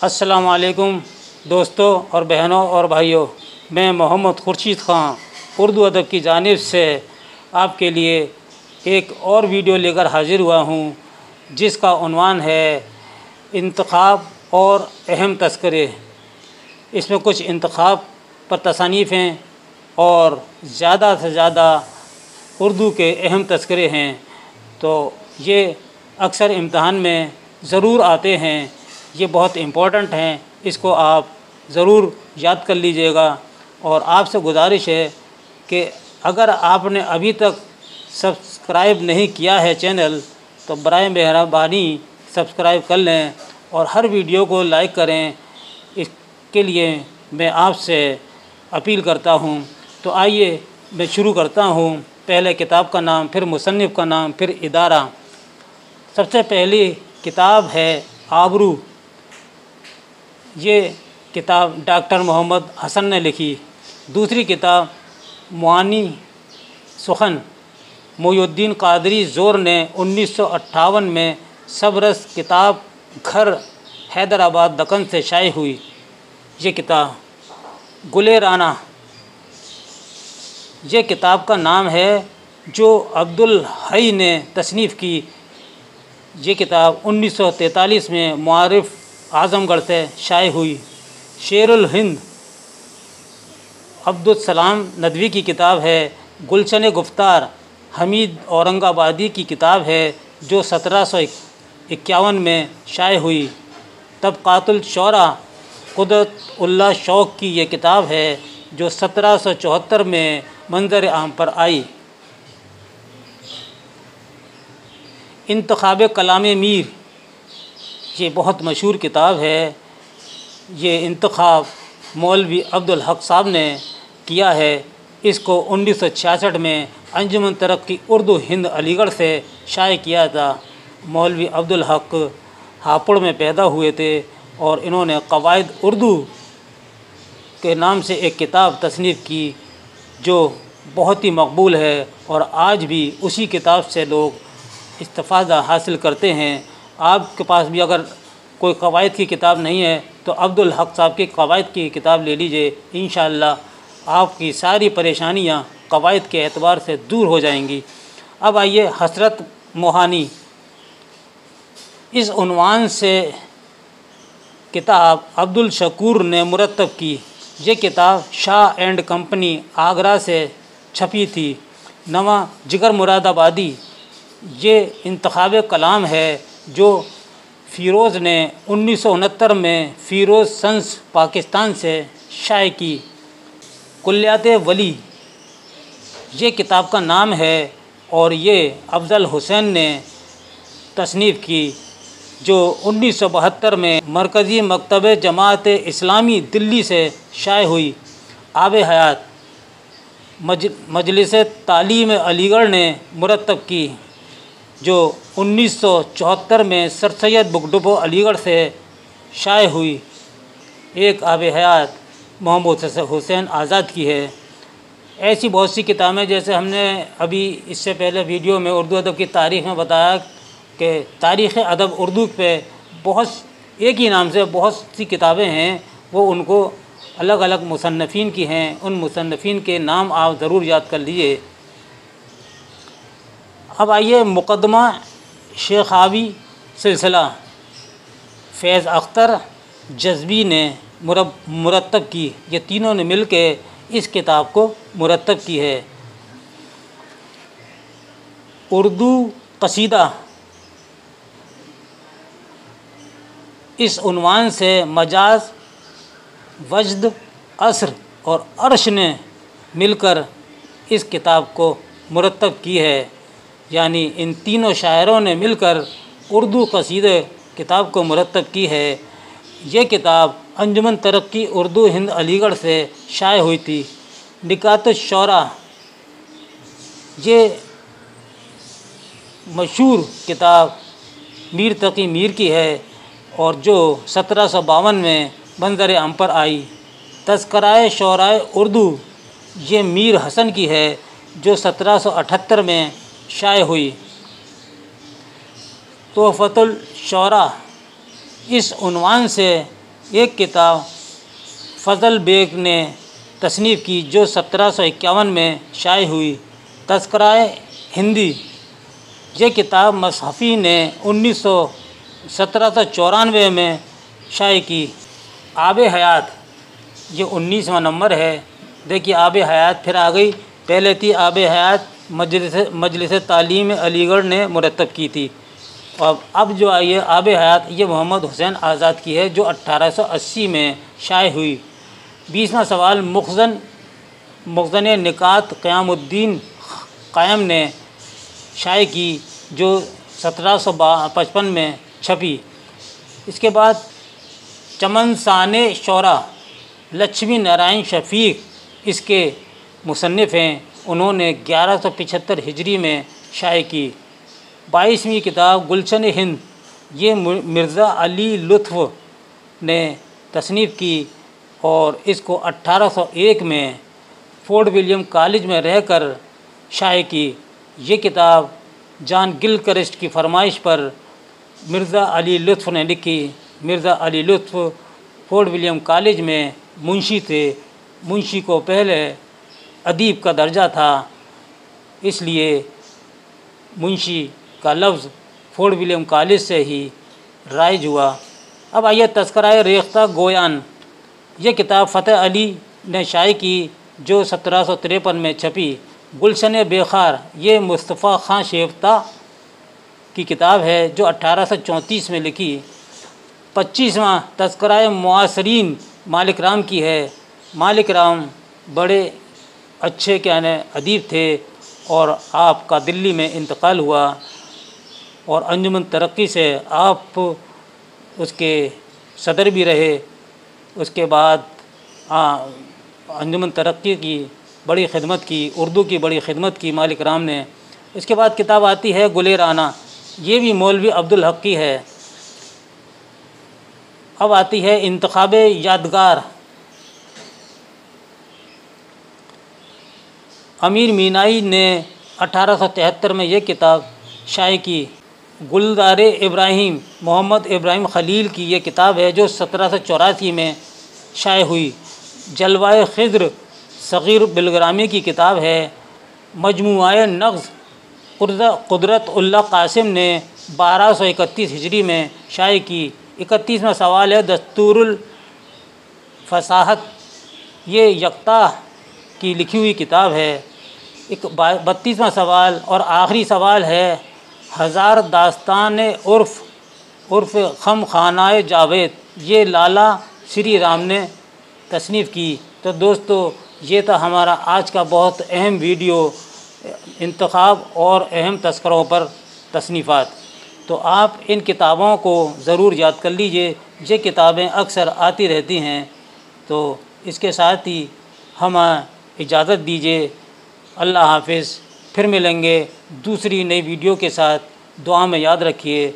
अस्सलाम वालेकुम दोस्तों और बहनों और भाइयों, मैं मोहम्मद खुर्शीद ख़ान उर्दू अदब की जानिब से आपके लिए एक और वीडियो लेकर हाज़िर हुआ हूँ, जिसका उन्वान है इंतखाब और अहम तस्करे। इसमें कुछ इंतखाब पर तसानीफ़ हैं और ज़्यादा से ज़्यादा उर्दू के अहम तस्करे हैं। तो ये अक्सर इम्तहान में ज़रूर आते हैं, ये बहुत इम्पोर्टेंट हैं, इसको आप ज़रूर याद कर लीजिएगा। और आपसे गुजारिश है कि अगर आपने अभी तक सब्सक्राइब नहीं किया है चैनल, तो बराए मेहरबानी सब्सक्राइब कर लें और हर वीडियो को लाइक करें। इसके लिए मैं आपसे अपील करता हूँ। तो आइए मैं शुरू करता हूँ। पहले किताब का नाम, फिर मुसन्निफ़ का नाम, फिर इदारा। सबसे पहली किताब है आबरू। ये किताब डॉक्टर मोहम्मद हसन ने लिखी। दूसरी किताब मुआनी सुखन मोयुद्दीन कादरी ज़ोर ने 1958 में सबरस किताब घर हैदराबाद दक्कन से शाये हुई। ये किताब गुले राना, ये किताब का नाम है जो अब्दुल हई ने तसनीफ़ की। ये किताब 1943 में मुआरिफ़ आज़मगढ़ से शाये हुई। शेरुल हिंद अब्दुल सलाम नदवी की किताब है। गुलशन गुफ्तार हमीद औरंगाबादी की किताब है जो 1751 में शाये हुई। तबक़ातुल शौरा कुदरतुल्लाह शौक़ की ये किताब है जो 1774 में मंज़र आम पर आई। इंतखाब कलाम मीर, ये बहुत मशहूर किताब है। ये इंतखाब मौलवी अब्दुल हक साहब ने किया है। इसको 1966 में अंजुमन तरक्की उर्दू हिंद अलीगढ़ से शाये किया था। मौलवी अब्दुल हक हापुड़ में पैदा हुए थे और इन्होंने क़वाइद उर्दू के नाम से एक किताब तसनीफ़ की जो बहुत ही मकबूल है और आज भी उसी किताब से लोग इस्तिफ़ादा हासिल करते हैं। आपके पास भी अगर कोई क़वाइद की किताब नहीं है तो अब्दुल हक साहब की क़वाइद की किताब ले लीजिए। इंशाअल्लाह आपकी सारी परेशानियाँ क़वाइद के एतबार से दूर हो जाएंगी। अब आइए हसरत मोहानी, इस उन्वान से किताब अब्दुल शकूर ने मुरत्तब की। ये किताब शाह एंड कंपनी आगरा से छपी थी। नवा जिगर मुरादाबादी, ये इंतखाब कलाम है जो फ़िरोज़ ने 1969 में फ़िरोज़ सन्स पाकिस्तान से शाये की। कुल्लियात वली, ये किताब का नाम है और ये अफ़ज़ल हुसैन ने तसनीफ़ की जो 1972 में मरकज़ी मकतब जमात इस्लामी दिल्ली से शाये हुई। आब हयात मजलिस तालीम अलीगढ़ ने मुरत्तब की जो 1974 में sir Syed book depot Aligarh से शाये हुई। एक आब हयात मोहम्मद हुसैन आज़ाद की है। ऐसी बहुत सी किताबें, जैसे हमने अभी इससे पहले वीडियो में उर्दू अदब की तारीख़ में बताया कि तारीख़ अदब उर्दू पे बहुत एक ही नाम से बहुत सी किताबें हैं, वो उनको अलग अलग मुसन्नफ़ीन की हैं। उन मुसन्नफ़ीन के नाम आप ज़रूर याद कर लीजिए। अब आइए मुक़द्दमा शेखावी सिलसिला, फैज़ अख्तर जज़बी ने मुरत्तब की। ये तीनों ने मिल के इस किताब को मुरत्तब की है। उर्दू क़सीदा, इस उन्वान से मजाज, वजद, असर और अर्श ने मिलकर इस किताब को मुरत्तब की है। यानी इन तीनों शायरों ने मिलकर उर्दू क़सीदे किताब को मुरत्तब की है। ये किताब अंजुमन तरक्की उर्दू हिंद अलीगढ़ से शाये हुई थी। निकातुश शौरा, ये मशहूर किताब मीर तकी मीर की है और जो 1752 में मंज़र आम पर आई। तज़किराए शौराए उर्दू, ये मीर हसन की है जो 1778 में शाये हुई। तोहफ़तुल शौरा, इस उन्वान से एक किताब फ़ज़ल बेग ने तसनीफ़ की जो 1751 में शाये हुई, तज़किराए हिंदी। ये किताब मसहफ़ी ने 1794 में शाये की। आब हयात, ये 19वां नंबर है। देखिए आब हयात फिर आ गई, पहले थी आब हयात मजलिस तालीम अलीगढ़ ने मुरतब की थी, और अब जो आई है आब हयात, ये मोहम्मद हुसैन आज़ाद की है जो 1880 में शाये हुई। 20वां सवाल मुख़्ज़न निकात क़यामुद्दीन क़ायम ने शाये की जो 1755 में छपी। इसके बाद चमनसाने शौरा, लक्ष्मी नारायण शफ़ीक़ इसके मुसन्निफ़ हैं, उन्होंने 1175 हिजरी में शाये की। 22वीं किताब गुलशन हिंद, ये मिर्ज़ा अली लुत्फ़ ने तसनीफ़ की और इसको 1801 में फोर्ट विलियम कॉलेज में रहकर शाये की। ये किताब जॉन गिलक्रिस्ट की फरमाइश पर मिर्ज़ा अली लुत्फ़ ने लिखी। मिर्ज़ा अली लुत्फ़ फोर्ट विलियम कॉलेज में मुंशी थे। मुंशी को पहले अदीब का दर्जा था, इसलिए मुंशी का लफ्ज़ फोर्ट विलियम कॉलेज से ही राइज हुआ। अब आइए तज़किराए रेख्ता गोयान, ये किताब फ़तेह अली ने शाये की जो 1753 में छपी। गुलशन बेखार, ये मुस्तफ़ा ख़ान शेफ्ता की किताब है जो 1834 में लिखी। 25वां तज़किराए मुआसरीन मालिक राम की है। मालिक राम बड़े अच्छे अदीब थे और आपका दिल्ली में इंतकाल हुआ और अंजुमन तरक्की से आप उसके सदर भी रहे। उसके बाद अंजुमन तरक्की की बड़ी खिदमत की, उर्दू की बड़ी खिदमत की मालिक राम ने। इसके बाद किताब आती है गुले राना, ये भी मौलवी अब्दुल हक की है। अब आती है इंतखाब यादगार, अमीर मीनाई ने 1873 में ये किताब शाये की। गुलदार इब्राहिम, मोहम्मद इब्राहिम ख़लील की ये किताब है जो 1784 में शाये हुई। जलवाए खिज़्र सग़ीर बिलग्रामी की किताब है। मजमुआए नग़्ज़ कुदरत उल्लाह कासिम ने 1231 हिजरी में शाये की। 31वां सवाल है दस्तूरुल फसाहत, ये यक्ता की लिखी हुई किताब है। 32वां सवाल और आखिरी सवाल है हज़ार दास्तान उर्फ़ खम खानाए जावेद, ये लाला श्री राम ने तसनीफ़ की। तो दोस्तों ये था हमारा आज का बहुत अहम वीडियो, इंतखाब और अहम तस्करों पर तसनीफ़ात। तो आप इन किताबों को ज़रूर याद कर लीजिए, ये किताबें अक्सर आती रहती हैं। तो इसके साथ ही हमें इजाज़त दीजिए। अल्लाह हाफ़िज़। फिर मिलेंगे दूसरी नई वीडियो के साथ। दुआ में याद रखिए।